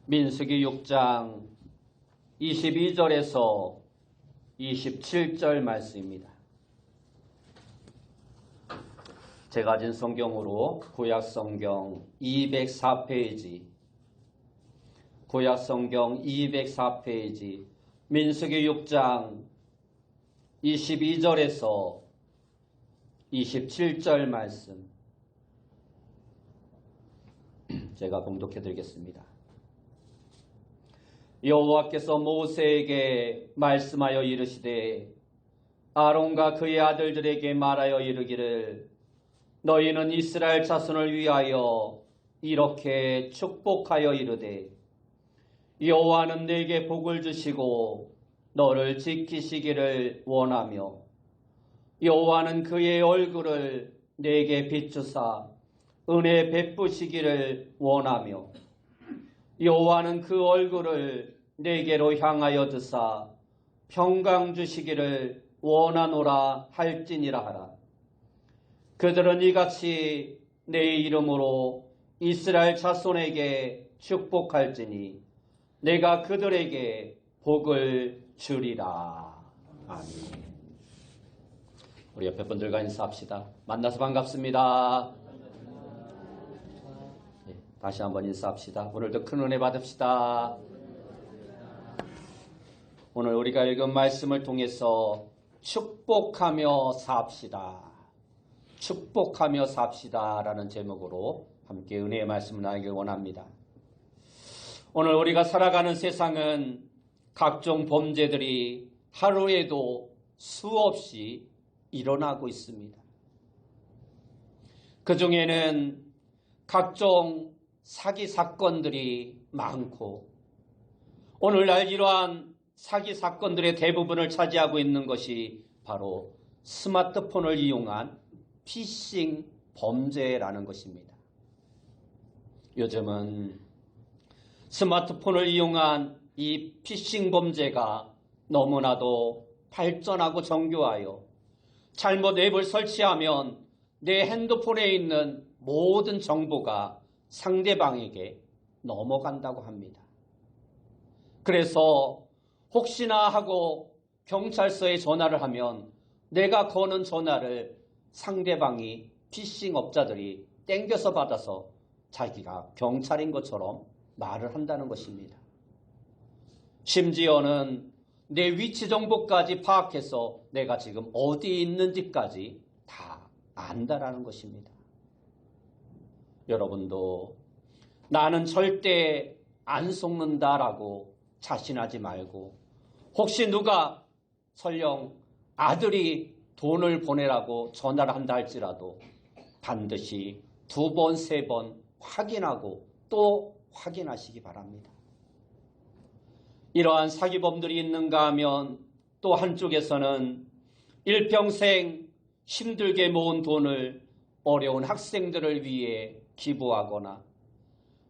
민수기 6장 22절에서 27절 말씀입니다. 제가 가진 성경으로 구약성경 204페이지, 구약성경 204페이지, 민수기 6장 22절에서 27절 말씀 제가 봉독해 드리겠습니다. 여호와께서 모세에게 말씀하여 이르시되 아론과 그의 아들들에게 말하여 이르기를 너희는 이스라엘 자손을 위하여 이렇게 축복하여 이르되 여호와는 내게 복을 주시고 너를 지키시기를 원하며 여호와는 그의 얼굴을 내게 비추사 은혜 베푸시기를 원하며 여호와는 그 얼굴을 내게로 향하여 드사 평강 주시기를 원하노라 할지니라 하라. 그들은 이같이 내 이름으로 이스라엘 자손에게 축복할지니 내가 그들에게 복을 주리라. 아멘. 우리 옆에 분들과 인사합시다. 만나서 반갑습니다. 다시 한번 인사합시다. 오늘도 큰 은혜 받읍시다. 오늘 우리가 읽은 말씀을 통해서 축복하며 삽시다. 축복하며 삽시다 라는 제목으로 함께 은혜의 말씀을 나누길 원합니다. 오늘 우리가 살아가는 세상은 각종 범죄들이 하루에도 수없이 일어나고 있습니다. 그 중에는 각종 사기 사건들이 많고 오늘날 이러한 사기 사건들의 대부분을 차지하고 있는 것이 바로 스마트폰을 이용한 피싱 범죄라는 것입니다. 요즘은 스마트폰을 이용한 이 피싱 범죄가 너무나도 발전하고 정교하여 잘못 앱을 설치하면 내 핸드폰에 있는 모든 정보가 상대방에게 넘어간다고 합니다. 그래서 혹시나 하고 경찰서에 전화를 하면 내가 거는 전화를 상대방이 피싱 업자들이 땡겨서 받아서 자기가 경찰인 것처럼 말을 한다는 것입니다. 심지어는 내 위치 정보까지 파악해서 내가 지금 어디에 있는지까지 다 안다라는 것입니다. 여러분도 나는 절대 안 속는다라고 자신하지 말고 혹시 누가 설령 아들이 돈을 보내라고 전화를 한다 할지라도 반드시 2번, 3번 확인하고 또 확인하시기 바랍니다. 이러한 사기범들이 있는가 하면 또 한쪽에서는 일평생 힘들게 모은 돈을 어려운 학생들을 위해 기부하거나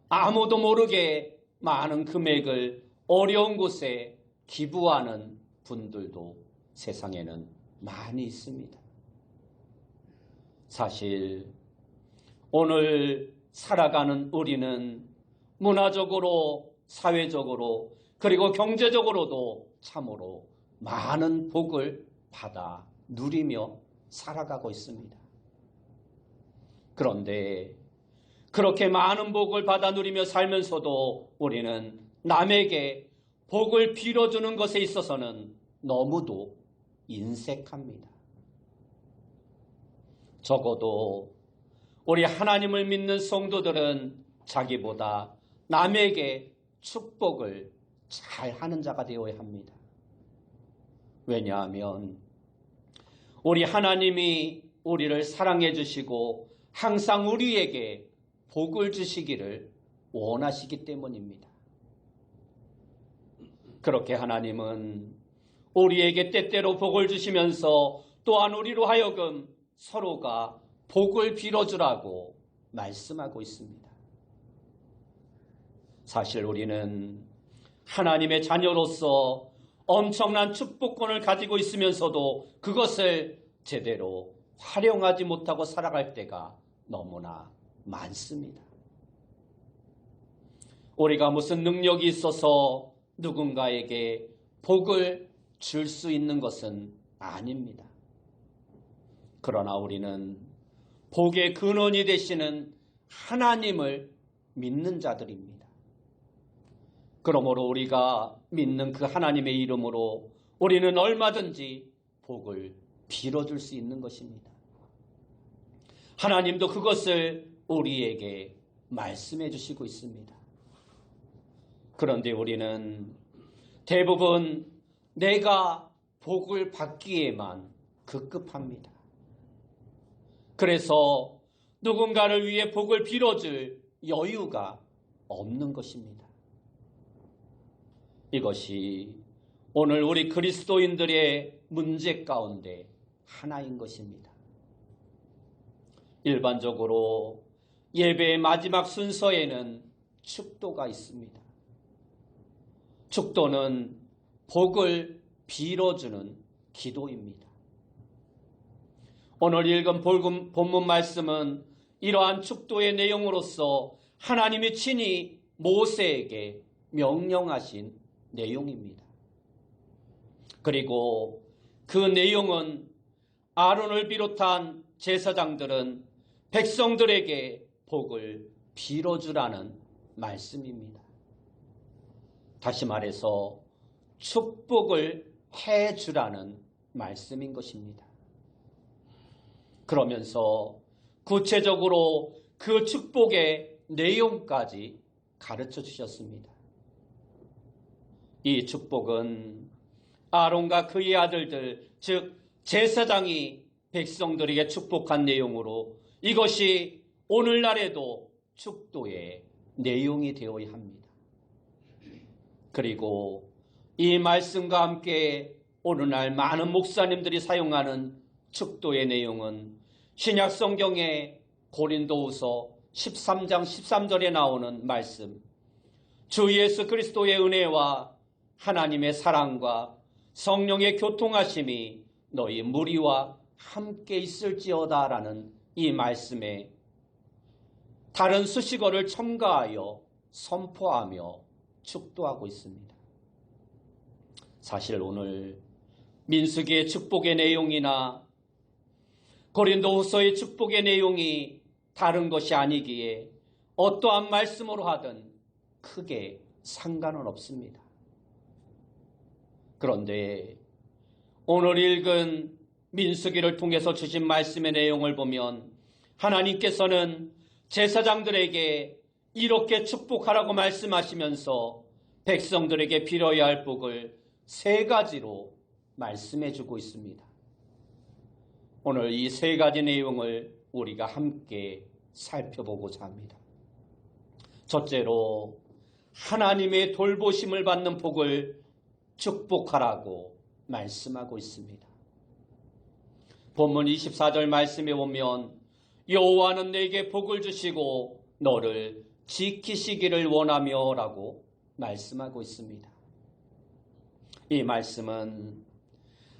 아무도 모르게 많은 금액을 어려운 곳에 기부하는 분들도 세상에는 많이 있습니다. 사실 오늘 살아가는 우리는 문화적으로, 사회적으로, 그리고 경제적으로도 참으로 많은 복을 받아 누리며 살아가고 있습니다. 그런데 그렇게 많은 복을 받아 누리며 살면서도 우리는 남에게 복을 빌어주는 것에 있어서는 너무도 인색합니다. 적어도 우리 하나님을 믿는 성도들은 자기보다 남에게 축복을 잘 하는 자가 되어야 합니다. 왜냐하면 우리 하나님이 우리를 사랑해 주시고 항상 우리에게 복을 주시기를 원하시기 때문입니다. 그렇게 하나님은 우리에게 때때로 복을 주시면서 또한 우리로 하여금 서로가 복을 빌어주라고 말씀하고 있습니다. 사실 우리는 하나님의 자녀로서 엄청난 축복권을 가지고 있으면서도 그것을 제대로 활용하지 못하고 살아갈 때가 너무나 많습니다. 우리가 무슨 능력이 있어서 누군가에게 복을 줄 수 있는 것은 아닙니다. 그러나 우리는 복의 근원이 되시는 하나님을 믿는 자들입니다. 그러므로 우리가 믿는 그 하나님의 이름으로 우리는 얼마든지 복을 빌어줄 수 있는 것입니다. 하나님도 그것을 우리에게 말씀해 주시고 있습니다. 그런데 우리는 대부분 내가 복을 받기에만 급급합니다. 그래서 누군가를 위해 복을 빌어줄 여유가 없는 것입니다. 이것이 오늘 우리 그리스도인들의 문제 가운데 하나인 것입니다. 일반적으로 예배의 마지막 순서에는 축도가 있습니다. 축도는 복을 빌어주는 기도입니다. 오늘 읽은 본문 말씀은 이러한 축도의 내용으로서 하나님이 친히 모세에게 명령하신 내용입니다. 그리고 그 내용은 아론을 비롯한 제사장들은 백성들에게 복을 빌어주라는 말씀입니다. 다시 말해서 축복을 해주라는 말씀인 것입니다. 그러면서 구체적으로 그 축복의 내용까지 가르쳐 주셨습니다. 이 축복은 아론과 그의 아들들, 즉 제사장이 백성들에게 축복한 내용으로 이것이 오늘날에도 축도의 내용이 되어야 합니다. 그리고 이 말씀과 함께 오늘날 많은 목사님들이 사용하는 축도의 내용은 신약 성경의 고린도후서 13장 13절에 나오는 말씀, 주 예수 그리스도의 은혜와 하나님의 사랑과 성령의 교통하심이 너희 무리와 함께 있을지어다 라는 이 말씀에 다른 수식어를 첨가하여 선포하며 축도하고 있습니다. 사실 오늘 민수기의 축복의 내용이나 고린도후서의 축복의 내용이 다른 것이 아니기에 어떠한 말씀으로 하든 크게 상관은 없습니다. 그런데 오늘 읽은 민수기를 통해서 주신 말씀의 내용을 보면 하나님께서는 제사장들에게 이렇게 축복하라고 말씀하시면서 백성들에게 빌어야 할 복을 세 가지로 말씀해 주고 있습니다. 오늘 이 세 가지 내용을 우리가 함께 살펴보고자 합니다. 첫째로 하나님의 돌보심을 받는 복을 축복하라고 말씀하고 있습니다. 본문 24절 말씀에 보면 여호와는 내게 복을 주시고 너를 지키시기를 원하며 라고 말씀하고 있습니다. 이 말씀은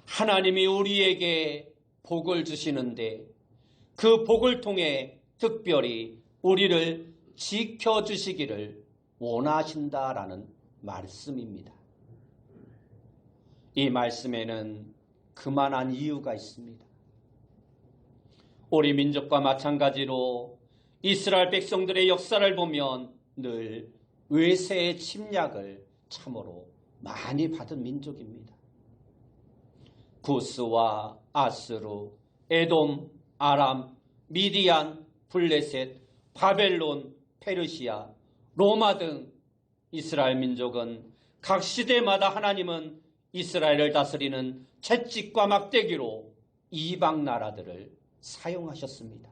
하나님이 우리에게 복을 주시는데 그 복을 통해 특별히 우리를 지켜주시기를 원하신다라는 말씀입니다. 이 말씀에는 그만한 이유가 있습니다. 우리 민족과 마찬가지로 이스라엘 백성들의 역사를 보면 늘 외세의 침략을 참으로 많이 받은 민족입니다. 구스와 아스루, 에돔, 아람, 미디안, 블레셋, 바벨론, 페르시아, 로마 등 이스라엘 민족은 각 시대마다 하나님은 이스라엘을 다스리는 채찍과 막대기로 이방 나라들을 사용하셨습니다.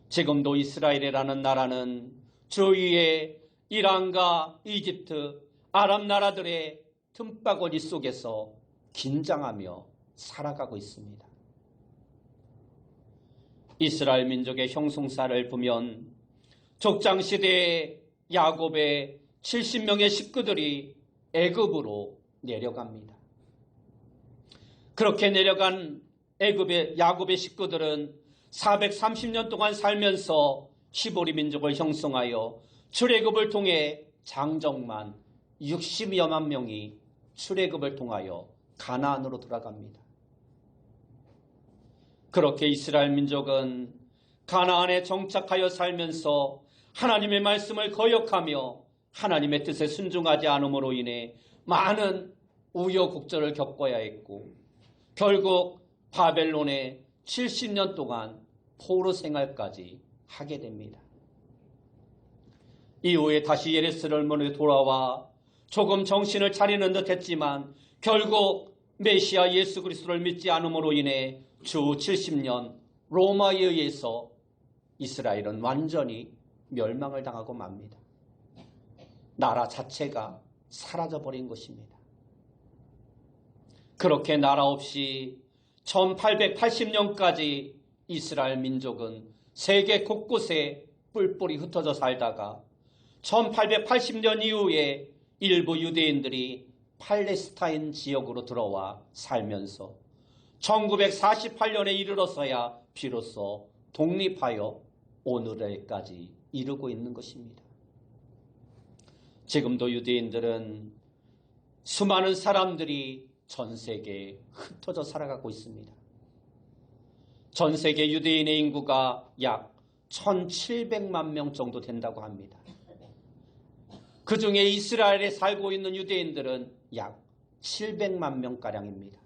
지금도 이스라엘이라는 나라는 주위의 이란과 이집트, 아랍 나라들의 틈바구니 속에서 긴장하며 살아가고 있습니다. 이스라엘 민족의 형성사를 보면 족장시대에 야곱의 70명의 식구들이 애굽으로 내려갑니다. 그렇게 내려간 야곱의 식구들은 430년 동안 살면서 시보리 민족을 형성하여 출애굽을 통해 장정만 60여만 명이 출애굽을 통하여 가나안으로 들어갑니다. 그렇게 이스라엘 민족은 가나안에 정착하여 살면서 하나님의 말씀을 거역하며 하나님의 뜻에 순종하지 않음으로 인해 많은 우여곡절을 겪어야 했고 결국 바벨론에 70년 동안 포로 생활까지 하게 됩니다. 이후에 다시 예루살렘으로 돌아와 조금 정신을 차리는 듯 했지만 결국 메시아 예수 그리스도를 믿지 않음으로 인해 주 70년 로마에 의해서 이스라엘은 완전히 멸망을 당하고 맙니다. 나라 자체가 사라져버린 것입니다. 그렇게 나라 없이 1880년까지 이스라엘 민족은 세계 곳곳에 뿔뿔이 흩어져 살다가 1880년 이후에 일부 유대인들이 팔레스타인 지역으로 들어와 살면서 1948년에 이르러서야 비로소 독립하여 오늘에까지 이르고 있는 것입니다. 지금도 유대인들은 수많은 사람들이 전 세계에 흩어져 살아가고 있습니다. 전 세계 유대인의 인구가 약 1700만 명 정도 된다고 합니다. 그 중에 이스라엘에 살고 있는 유대인들은 약 700만 명가량입니다.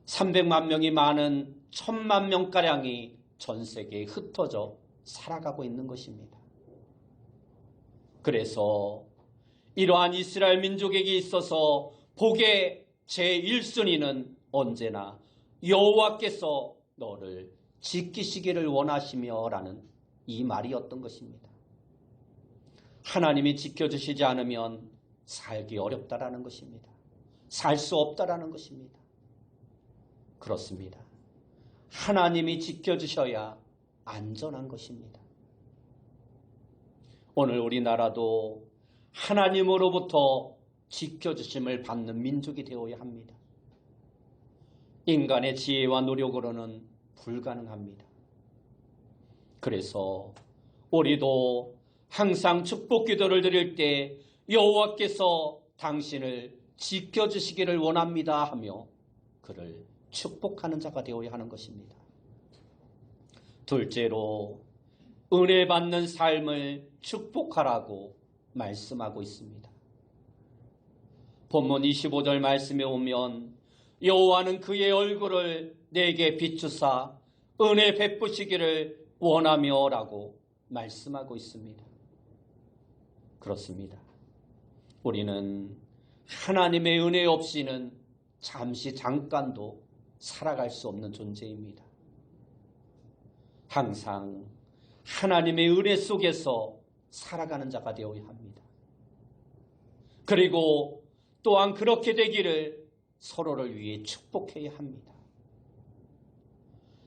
300만 명이 많은 1000만 명가량이 전 세계에 흩어져 살아가고 있는 것입니다. 그래서 이러한 이스라엘 민족에게 있어서 복의 제1순위는 언제나 여호와께서 너를 지키시기를 원하시며 라는 이 말이었던 것입니다. 하나님이 지켜주시지 않으면 살기 어렵다라는 것입니다. 살 수 없다라는 것입니다. 그렇습니다. 하나님이 지켜주셔야 안전한 것입니다. 오늘 우리나라도 하나님으로부터 지켜주심을 받는 민족이 되어야 합니다. 인간의 지혜와 노력으로는 불가능합니다. 그래서 우리도 항상 축복 기도를 드릴 때 여호와께서 당신을 지켜주시기를 원합니다 하며 그를 축복하는 자가 되어야 하는 것입니다. 둘째로 은혜 받는 삶을 축복하라고 말씀하고 있습니다. 본문 25절 말씀에 오면 여호와는 그의 얼굴을 내게 비추사 은혜 베푸시기를 원하며 라고 말씀하고 있습니다. 그렇습니다. 우리는 하나님의 은혜 없이는 잠깐도 살아갈 수 없는 존재입니다. 항상 하나님의 은혜 속에서 살아가는 자가 되어야 합니다. 그리고 또한 그렇게 되기를 서로를 위해 축복해야 합니다.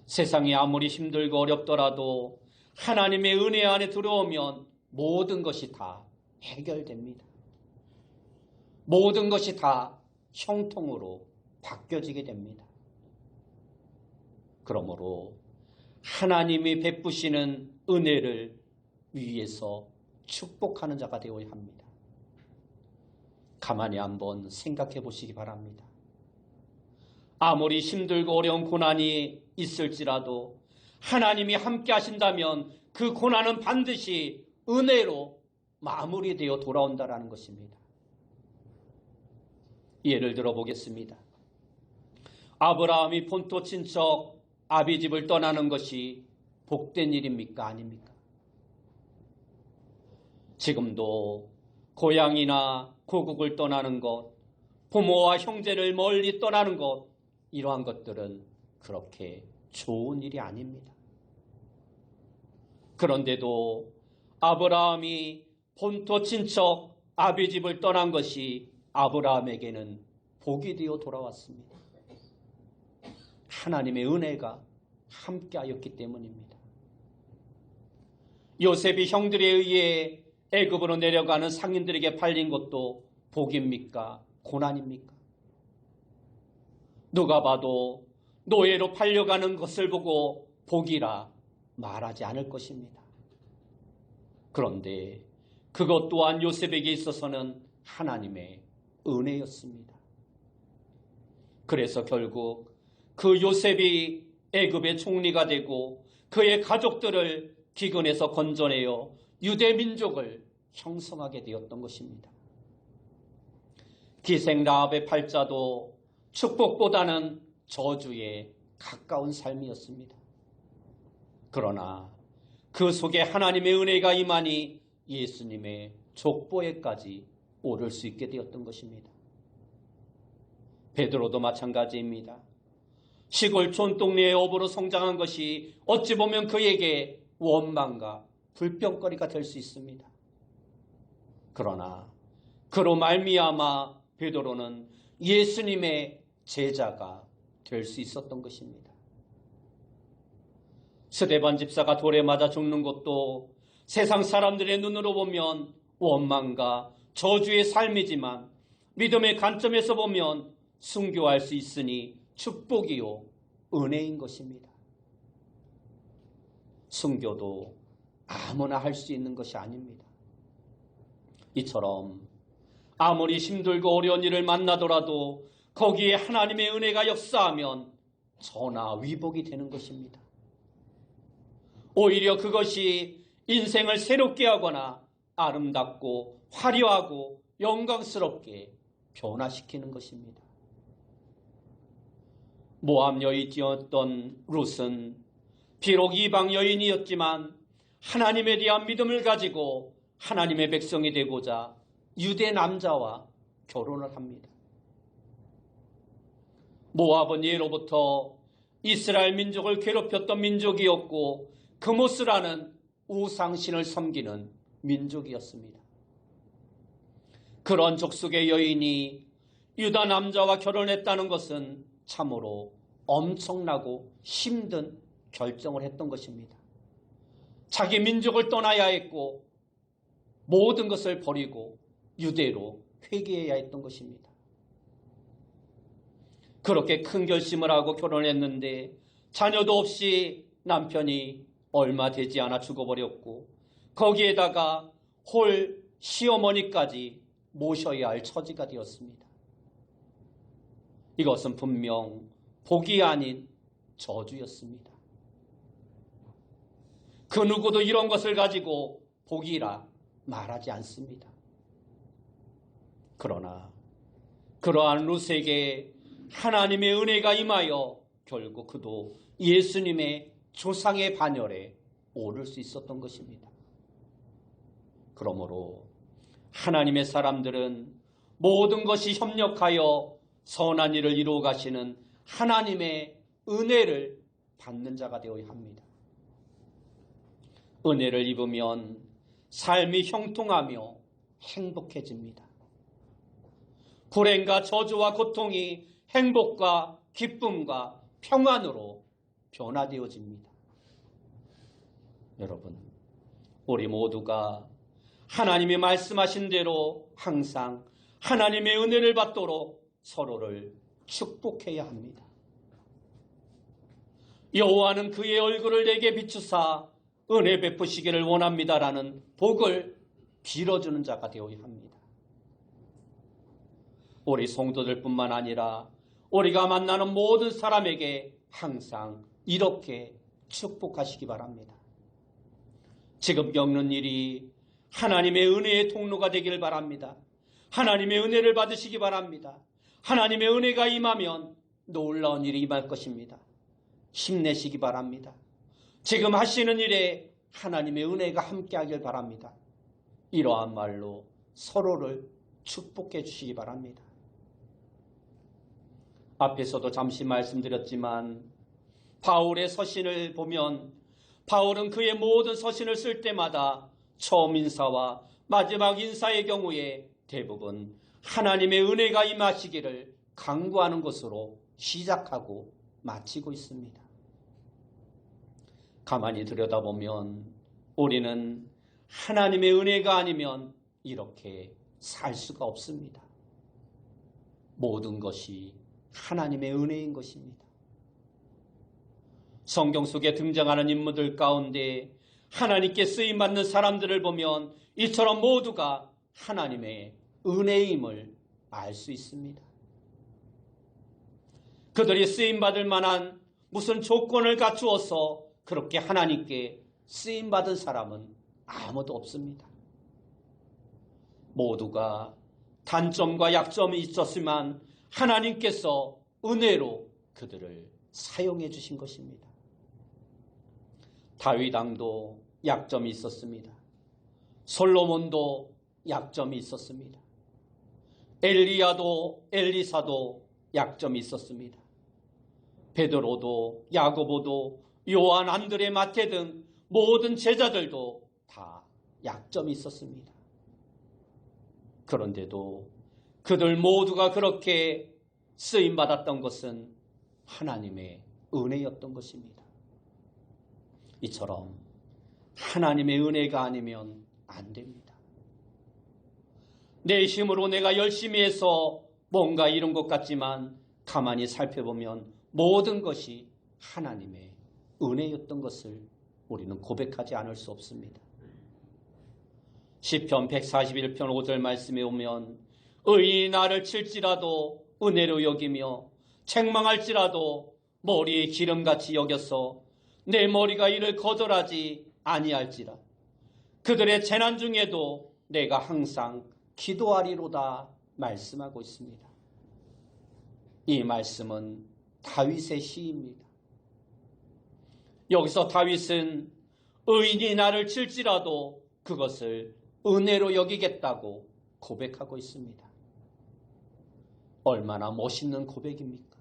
세상이 아무리 힘들고 어렵더라도 하나님의 은혜 안에 들어오면 모든 것이 다 해결됩니다. 모든 것이 다 형통으로 바뀌어지게 됩니다. 그러므로 하나님이 베푸시는 은혜를 위해서 축복하는 자가 되어야 합니다. 가만히 한번 생각해 보시기 바랍니다. 아무리 힘들고 어려운 고난이 있을지라도 하나님이 함께 하신다면 그 고난은 반드시 은혜로 마무리되어 돌아온다는 것입니다. 예를 들어 보겠습니다. 아브라함이 본토 친척 아비집을 떠나는 것이 복된 일입니까? 아닙니까? 지금도 고향이나 고국을 떠나는 것, 부모와 형제를 멀리 떠나는 것, 이러한 것들은 그렇게 좋은 일이 아닙니다. 그런데도 아브라함이 본토 친척 아비집을 떠난 것이 아브라함에게는 복이 되어 돌아왔습니다. 하나님의 은혜가 함께하였기 때문입니다. 요셉이 형들에 의해 애굽으로 내려가는 상인들에게 팔린 것도 복입니까? 고난입니까? 누가 봐도 노예로 팔려가는 것을 보고 복이라 말하지 않을 것입니다. 그런데 그것 또한 요셉에게 있어서는 하나님의 은혜였습니다. 그래서 결국 그 요셉이 애굽의 총리가 되고 그의 가족들을 기근에서 건져내어 유대 민족을 형성하게 되었던 것입니다. 기생 라합의 팔자도 축복보다는 저주에 가까운 삶이었습니다. 그러나 그 속에 하나님의 은혜가 임하니 예수님의 족보에까지 오를 수 있게 되었던 것입니다. 베드로도 마찬가지입니다. 시골 촌동네의 어부로 성장한 것이 어찌 보면 그에게 원망과 불평거리가 될 수 있습니다. 그러나 그로 말미암아 베드로는 예수님의 제자가 될 수 있었던 것입니다. 스데반 집사가 돌에 맞아 죽는 것도 세상 사람들의 눈으로 보면 원망과 저주의 삶이지만 믿음의 관점에서 보면 순교할 수 있으니 축복이요 은혜인 것입니다. 순교도 아무나 할 수 있는 것이 아닙니다. 이처럼 아무리 힘들고 어려운 일을 만나더라도 거기에 하나님의 은혜가 역사하면 전화위복이 되는 것입니다. 오히려 그것이 인생을 새롭게 하거나 아름답고 화려하고 영광스럽게 변화시키는 것입니다. 모압 여인이었던 룻은 비록 이방 여인이었지만 하나님에 대한 믿음을 가지고 하나님의 백성이 되고자 유대 남자와 결혼을 합니다. 모압은 예로부터 이스라엘 민족을 괴롭혔던 민족이었고 그모스라는 우상신을 섬기는 민족이었습니다. 그런 족속의 여인이 유다 남자와 결혼했다는 것은 참으로 엄청나고 힘든 결정을 했던 것입니다. 자기 민족을 떠나야 했고 모든 것을 버리고 유대로 회귀해야 했던 것입니다. 그렇게 큰 결심을 하고 결혼했는데 자녀도 없이 남편이 얼마 되지 않아 죽어버렸고 거기에다가 홀 시어머니까지 모셔야 할 처지가 되었습니다. 이것은 분명 복이 아닌 저주였습니다. 그 누구도 이런 것을 가지고 복이라 말하지 않습니다. 그러나 그러한 룻에게 하나님의 은혜가 임하여 결국 그도 예수님의 조상의 반열에 오를 수 있었던 것입니다. 그러므로 하나님의 사람들은 모든 것이 협력하여 선한 일을 이루어 가시는 하나님의 은혜를 받는 자가 되어야 합니다. 은혜를 입으면 삶이 형통하며 행복해집니다. 불행과 저주와 고통이 행복과 기쁨과 평안으로 변화되어집니다. 여러분, 우리 모두가 하나님이 말씀하신 대로 항상 하나님의 은혜를 받도록 서로를 축복해야 합니다. 여호와는 그의 얼굴을 내게 비추사 은혜 베푸시기를 원합니다라는 복을 빌어주는 자가 되어야 합니다. 우리 성도들뿐만 아니라 우리가 만나는 모든 사람에게 항상 이렇게 축복하시기 바랍니다. 지금 겪는 일이 하나님의 은혜의 통로가 되기를 바랍니다. 하나님의 은혜를 받으시기 바랍니다. 하나님의 은혜가 임하면 놀라운 일이 임할 것입니다. 힘내시기 바랍니다. 지금 하시는 일에 하나님의 은혜가 함께하길 바랍니다. 이러한 말로 서로를 축복해 주시기 바랍니다. 앞에서도 잠시 말씀드렸지만 바울의 서신을 보면 바울은 그의 모든 서신을 쓸 때마다 처음 인사와 마지막 인사의 경우에 대부분 하나님의 은혜가 임하시기를 간구하는 것으로 시작하고 마치고 있습니다. 가만히 들여다보면 우리는 하나님의 은혜가 아니면 이렇게 살 수가 없습니다. 모든 것이 하나님의 은혜인 것입니다. 성경 속에 등장하는 인물들 가운데 하나님께 쓰임받는 사람들을 보면 이처럼 모두가 하나님의 은혜임을 알 수 있습니다. 그들이 쓰임받을 만한 무슨 조건을 갖추어서 그렇게 하나님께 쓰임받은 사람은 아무도 없습니다. 모두가 단점과 약점이 있었지만 하나님께서 은혜로 그들을 사용해 주신 것입니다. 다윗 왕도 약점이 있었습니다. 솔로몬도 약점이 있었습니다. 엘리야도 엘리사도 약점이 있었습니다. 베드로도 야고보도 요한, 안드레, 마태 등 모든 제자들도 다 약점이 있었습니다. 그런데도 그들 모두가 그렇게 쓰임받았던 것은 하나님의 은혜였던 것입니다. 이처럼 하나님의 은혜가 아니면 안 됩니다. 내 힘으로 내가 열심히 해서 뭔가 이룬 것 같지만 가만히 살펴보면 모든 것이 하나님의 은혜였던 것을 우리는 고백하지 않을 수 없습니다. 시편 141편 5절 말씀에 오면 의인이 나를 칠지라도 은혜로 여기며 책망할지라도 머리에 기름같이 여겨서 내 머리가 이를 거절하지 아니할지라. 그들의 재난 중에도 내가 항상 기도하리로다 말씀하고 있습니다. 이 말씀은 다윗의 시입니다. 여기서 다윗은 의인이 나를 칠지라도 그것을 은혜로 여기겠다고 고백하고 있습니다. 얼마나 멋있는 고백입니까?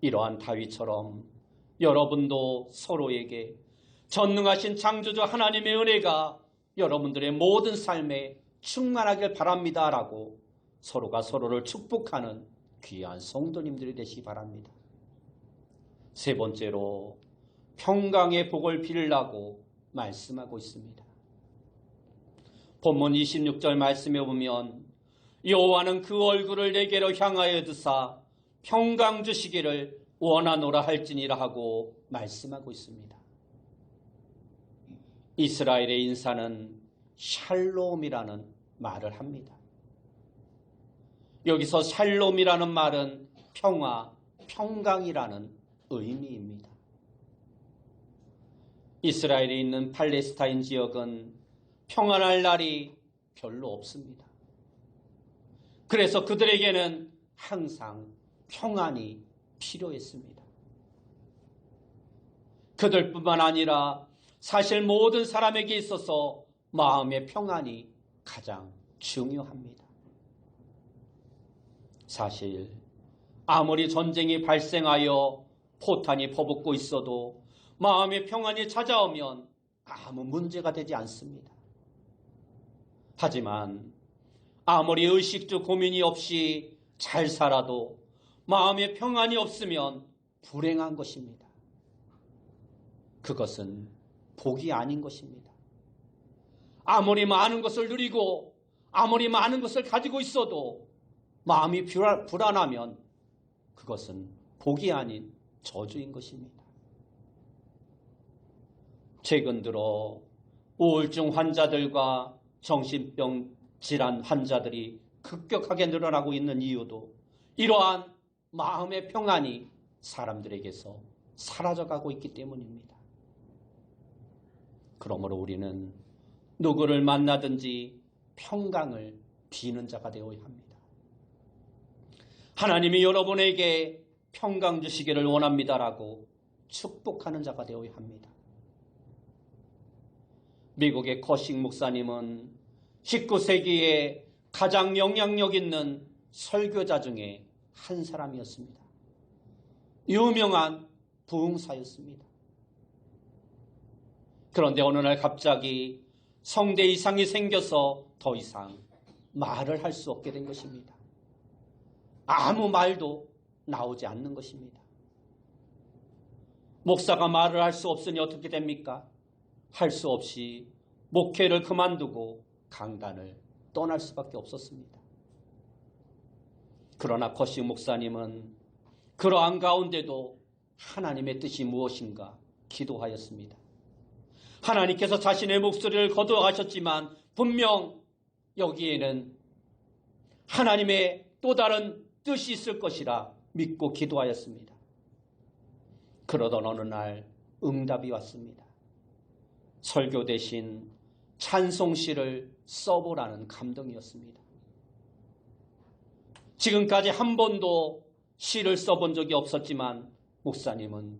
이러한 다윗처럼 여러분도 서로에게 전능하신 창조주 하나님의 은혜가 여러분들의 모든 삶에 충만하길 바랍니다라고 서로가 서로를 축복하는 귀한 성도님들이 되시기 바랍니다. 세 번째로 평강의 복을 빌라고 말씀하고 있습니다. 본문 26절 말씀에 보면 여호와는 그 얼굴을 내게로 향하여 드사 평강 주시기를 원하노라 할지니라 하고 말씀하고 있습니다. 이스라엘의 인사는 샬롬이라는 말을 합니다. 여기서 샬롬이라는 말은 평화, 평강이라는 의미입니다. 이스라엘에 있는 팔레스타인 지역은 평안할 날이 별로 없습니다. 그래서 그들에게는 항상 평안이 필요했습니다. 그들뿐만 아니라 사실 모든 사람에게 있어서 마음의 평안이 가장 중요합니다. 사실 아무리 전쟁이 발생하여 포탄이 퍼붓고 있어도 마음의 평안이 찾아오면 아무 문제가 되지 않습니다. 하지만 아무리 의식주 고민이 없이 잘 살아도 마음의 평안이 없으면 불행한 것입니다. 그것은 복이 아닌 것입니다. 아무리 많은 것을 누리고 아무리 많은 것을 가지고 있어도 마음이 불안하면 그것은 복이 아닌 저주인 것입니다. 최근 들어 우울증 환자들과 정신병 질환 환자들이 급격하게 늘어나고 있는 이유도 이러한 마음의 평안이 사람들에게서 사라져가고 있기 때문입니다. 그러므로 우리는 누구를 만나든지 평강을 비는 자가 되어야 합니다. 하나님이 여러분에게 평강 주시기를 원합니다라고 축복하는 자가 되어야 합니다. 미국의 커싱 목사님은 19세기에 가장 영향력 있는 설교자 중에 한 사람이었습니다. 유명한 부흥사였습니다. 그런데 어느 날 갑자기 성대 이상이 생겨서 더 이상 말을 할 수 없게 된 것입니다. 아무 말도 나오지 않는 것입니다. 목사가 말을 할 수 없으니 어떻게 됩니까? 할 수 없이 목회를 그만두고 강단을 떠날 수밖에 없었습니다. 그러나 커싱 목사님은 그러한 가운데도 하나님의 뜻이 무엇인가 기도하였습니다. 하나님께서 자신의 목소리를 거두어가셨지만 분명 여기에는 하나님의 또 다른 뜻이 있을 것이라 믿고 기도하였습니다. 그러던 어느 날 응답이 왔습니다. 설교 대신 찬송시를 써보라는 감동이었습니다. 지금까지 한 번도 시를 써본 적이 없었지만 목사님은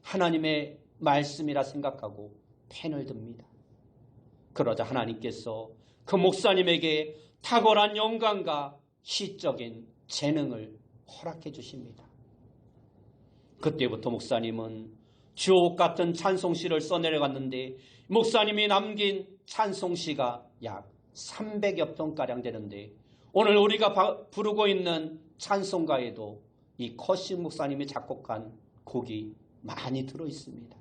하나님의 말씀이라 생각하고 펜을 듭니다. 그러자 하나님께서 그 목사님에게 탁월한 영감과 시적인 재능을 허락해 주십니다. 그때부터 목사님은 주옥 같은 찬송시를 써내려갔는데 목사님이 남긴 찬송시가 약 300여 편가량 되는데 오늘 우리가 부르고 있는 찬송가에도 이 커신 목사님이 작곡한 곡이 많이 들어있습니다.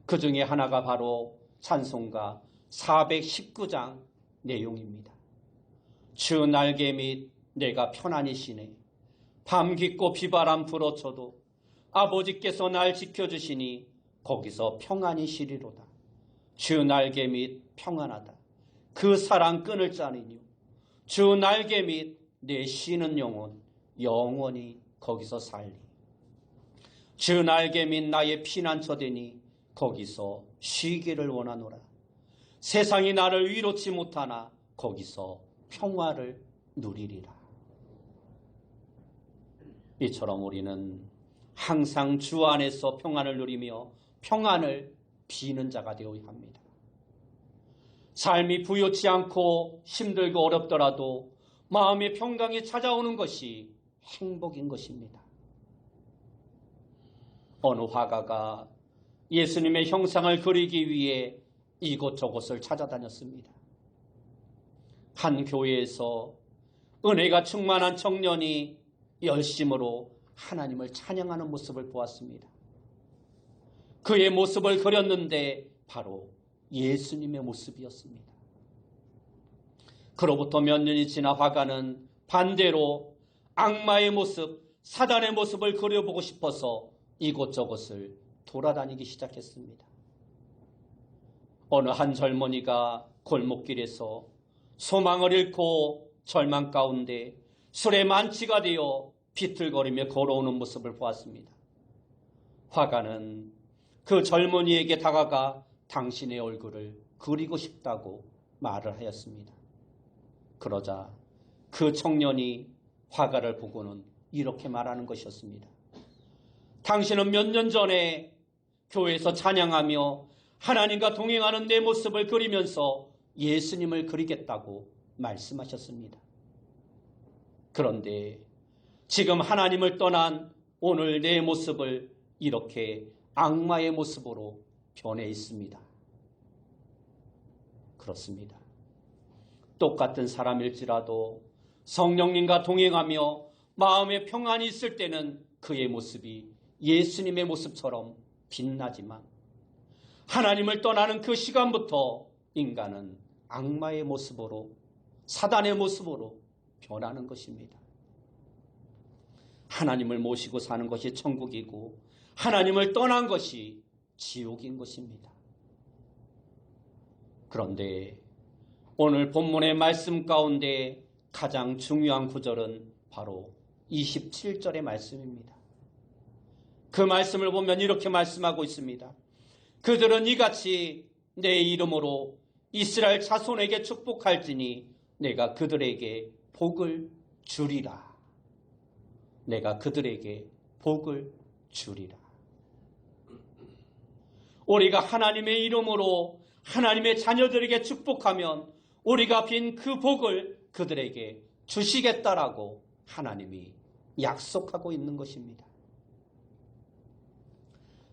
그 중에 하나가 바로 찬송가 419장 내용입니다. 주 날개 및 내가 편안히 쉬네. 밤 깊고 비바람 불어쳐도 아버지께서 날 지켜주시니 거기서 평안히 쉬리로다. 주 날개 및 평안하다. 그 사랑 끊을 자니요. 주 날개 및 내 쉬는 영혼 영원히 거기서 살리. 주 날개 및 나의 피난처 되니 거기서 쉬기를 원하노라. 세상이 나를 위로치 못하나 거기서 평화를 누리리라. 이처럼 우리는 항상 주 안에서 평안을 누리며 평안을 비는 자가 되어야 합니다. 삶이 부요치 않고 힘들고 어렵더라도 마음의 평강이 찾아오는 것이 행복인 것입니다. 어느 화가가 예수님의 형상을 그리기 위해 이곳저곳을 찾아다녔습니다. 한 교회에서 은혜가 충만한 청년이 열심으로 하나님을 찬양하는 모습을 보았습니다. 그의 모습을 그렸는데 바로 예수님의 모습이었습니다. 그로부터 몇 년이 지나 화가는 반대로 악마의 모습, 사단의 모습을 그려보고 싶어서 이곳저곳을 돌아다니기 시작했습니다. 어느 한 젊은이가 골목길에서 소망을 잃고 절망 가운데 술에 만취가 되어 비틀거리며 걸어오는 모습을 보았습니다. 화가는 그 젊은이에게 다가가 당신의 얼굴을 그리고 싶다고 말을 하였습니다. 그러자 그 청년이 화가를 보고는 이렇게 말하는 것이었습니다. 당신은 몇 년 전에 교회에서 찬양하며 하나님과 동행하는 내 모습을 그리면서 예수님을 그리겠다고 말씀하셨습니다. 그런데 지금 하나님을 떠난 오늘 내 모습을 이렇게 악마의 모습으로 변해 있습니다. 그렇습니다. 똑같은 사람일지라도 성령님과 동행하며 마음에 평안이 있을 때는 그의 모습이 예수님의 모습처럼 빛나지만 하나님을 떠나는 그 시간부터 인간은 악마의 모습으로 사단의 모습으로 변하는 것입니다. 하나님을 모시고 사는 것이 천국이고 하나님을 떠난 것이 지옥인 것입니다. 그런데 오늘 본문의 말씀 가운데 가장 중요한 구절은 바로 27절의 말씀입니다. 그 말씀을 보면 이렇게 말씀하고 있습니다. 그들은 이같이 내 이름으로 이스라엘 자손에게 축복할지니 내가 그들에게 복을 주리라. 내가 그들에게 복을 주리라. 우리가 하나님의 이름으로 하나님의 자녀들에게 축복하면 우리가 빈 그 복을 그들에게 주시겠다라고 하나님이 약속하고 있는 것입니다.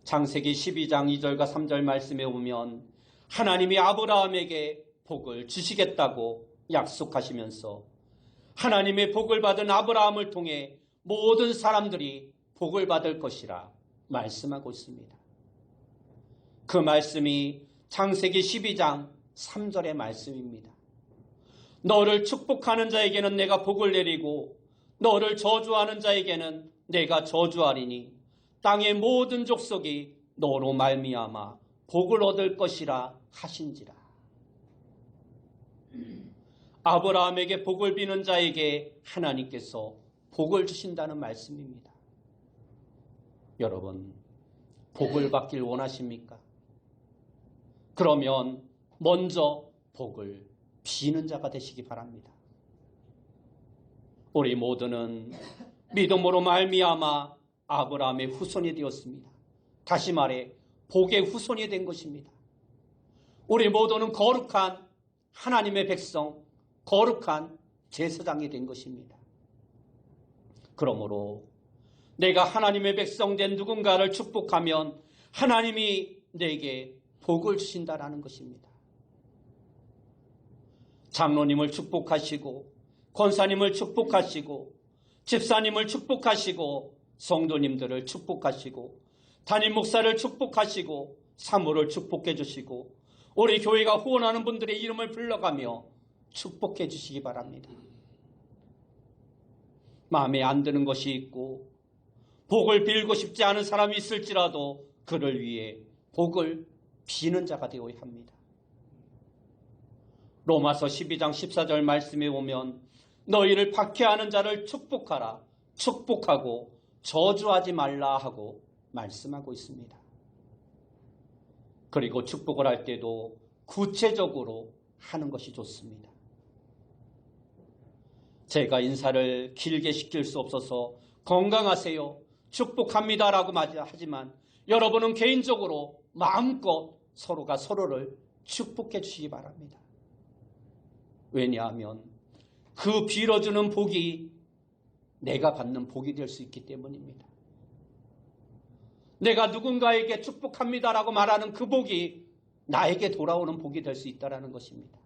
창세기 12장 2절과 3절 말씀에 보면 하나님이 아브라함에게 복을 주시겠다고 약속하시면서 하나님의 복을 받은 아브라함을 통해 모든 사람들이 복을 받을 것이라 말씀하고 있습니다. 그 말씀이 창세기 12장 3절의 말씀입니다. 너를 축복하는 자에게는 내가 복을 내리고 너를 저주하는 자에게는 내가 저주하리니 땅의 모든 족속이 너로 말미암아 복을 얻을 것이라 하신지라. 아브라함에게 복을 비는 자에게 하나님께서 복을 주신다는 말씀입니다. 여러분, 복을 받길 원하십니까? 그러면 먼저 복을 비는 자가 되시기 바랍니다. 우리 모두는 믿음으로 말미암아 아브라함의 후손이 되었습니다. 다시 말해 복의 후손이 된 것입니다. 우리 모두는 거룩한 하나님의 백성, 거룩한 제사장이 된 것입니다. 그러므로 내가 하나님의 백성 된 누군가를 축복하면 하나님이 내게 복을 주신다라는 것입니다. 장로님을 축복하시고 권사님을 축복하시고 집사님을 축복하시고 성도님들을 축복하시고 담임 목사를 축복하시고 사모를 축복해 주시고 우리 교회가 후원하는 분들의 이름을 불러가며 축복해 주시기 바랍니다. 마음에 안 드는 것이 있고 복을 빌고 싶지 않은 사람이 있을지라도 그를 위해 복을 비는 자가 되어야 합니다. 로마서 12장 14절 말씀에 보면 너희를 박해하는 자를 축복하라, 축복하고 저주하지 말라 하고 말씀하고 있습니다. 그리고 축복을 할 때도 구체적으로 하는 것이 좋습니다. 제가 인사를 길게 시킬 수 없어서 건강하세요, 축복합니다라고 하지만 여러분은 개인적으로 마음껏 서로가 서로를 축복해 주시기 바랍니다. 왜냐하면 그 빌어주는 복이 내가 받는 복이 될 수 있기 때문입니다. 내가 누군가에게 축복합니다라고 말하는 그 복이 나에게 돌아오는 복이 될 수 있다는 것입니다.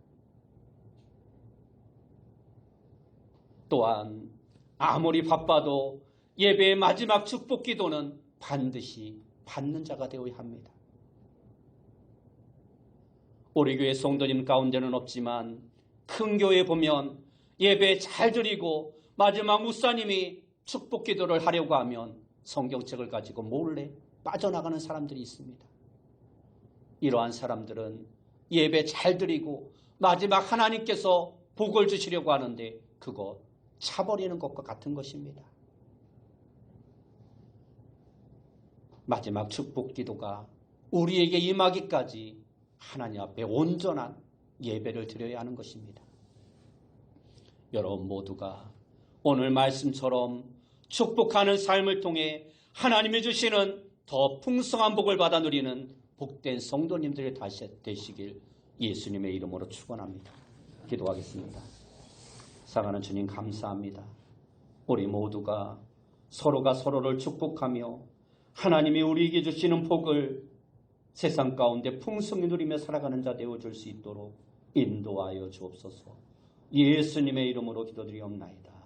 또한 아무리 바빠도 예배의 마지막 축복 기도는 반드시 받는 자가 되어야 합니다. 우리 교회 성도님 가운데는 없지만 큰 교회에 보면 예배 잘 드리고 마지막 목사님이 축복 기도를 하려고 하면 성경책을 가지고 몰래 빠져나가는 사람들이 있습니다. 이러한 사람들은 예배 잘 드리고 마지막 하나님께서 복을 주시려고 하는데 그거 차버리는 것과 같은 것입니다. 마지막 축복 기도가 우리에게 임하기까지 하나님 앞에 온전한 예배를 드려야 하는 것입니다. 여러분 모두가 오늘 말씀처럼 축복하는 삶을 통해 하나님이 주시는 더 풍성한 복을 받아 누리는 복된 성도님들이 다시 되시길 예수님의 이름으로 축원합니다. 기도하겠습니다. 사랑하는 주님 감사합니다. 우리 모두가 서로가 서로를 축복하며 하나님이 우리에게 주시는 복을 세상 가운데 풍성히 누리며 살아가는 자 되어줄 수 있도록 인도하여 주옵소서. 예수님의 이름으로 기도드리옵나이다.